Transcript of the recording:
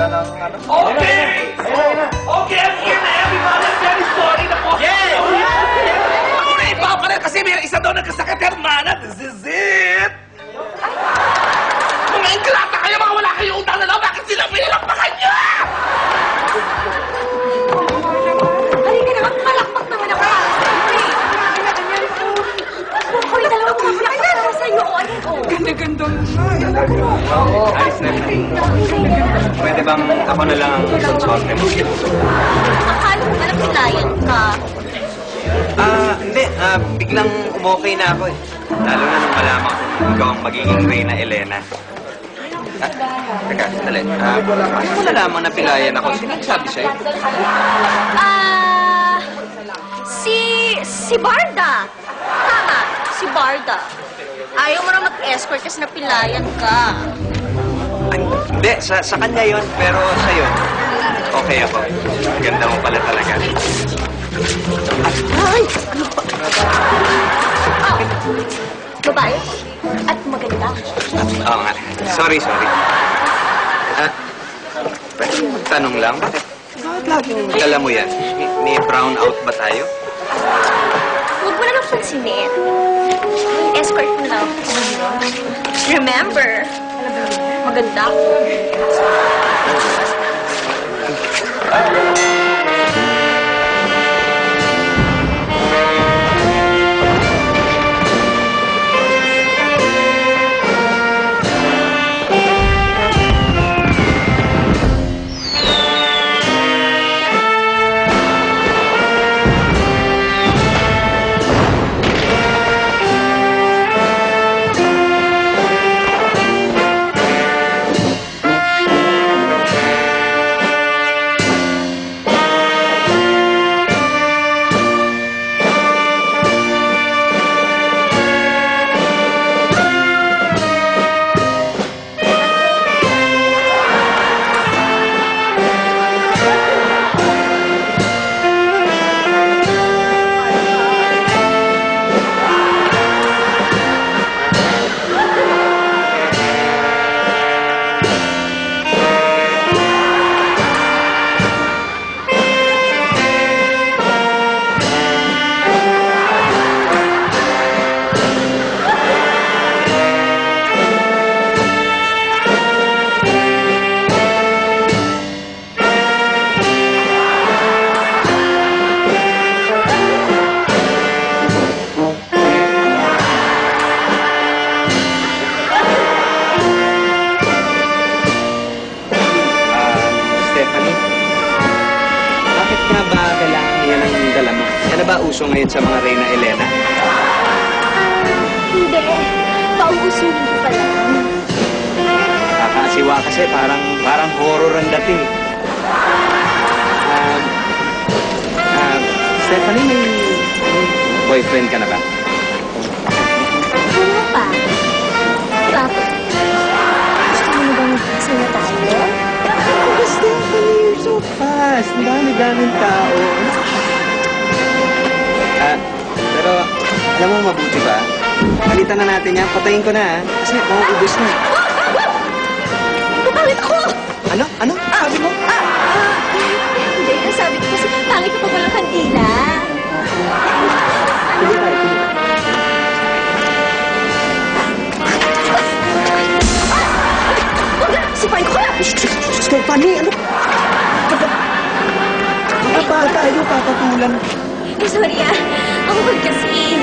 Okay! Okay, I'm here na everybody. I'm very sorry na po. Okay, papalit kasi may isa doon nagkasakit, hermana. This is it. Mga ingrata kayo, mga wala kayo utang na lang. Bakit sila pinalakpakan niyo? Halika naman, malakpak naman ako. Hoy, dalawa mo mga para sa'yo. Ganda-ganda mo. Ayos na yun. Pwede bang ako na lang ang konsorte mo? Akala ko alam silayan ka. Hindi. Biglang umokay na ako eh. Lalo na nung malaman ko ikaw ang magiging Reyna Elena. Teka, dali. Paano mo nalaman na pilayan ako? Sino nagsabi sa'yo? Si Barda. Tama, si Barda. Ayaw mo na mag-escort kasi napilayan ka. Ay, hindi, sa kanya yon, pero sa'yo, okay ako. Ganda mo pala talaga. Ay! Babae at maganda. Oo nga. Sorry. Pwede magtanong lang, bakit laging dala mo yan? May brown out ba tayo? Huwag mo na lang pansinin. Escort mo na. Remember, maganda ako. Uso ngayon sa mga Reyna Elena? Hindi. Pauusunin ko pa lang. Kakasiwa kasi parang horror ang dating. Stephanie, may boyfriend ka na ba? Ano pa? Bakit? Gusto mo na bang magkasal na tayo? Stephanie, you're so fast. Ang dami-daming tao. Pero, alam mo mabuti ba? Palitan na natin yan. Patayin ko na, kasi mauubos na. Pangit ako! Ano? Sabi mo? Hindi, sabi ko kasi pangit ko pa palang kandila. Tuloy tayo. Sipain ko kaya! Stephanie, ano? Baka tayo papatulan. Sorry ako kasi.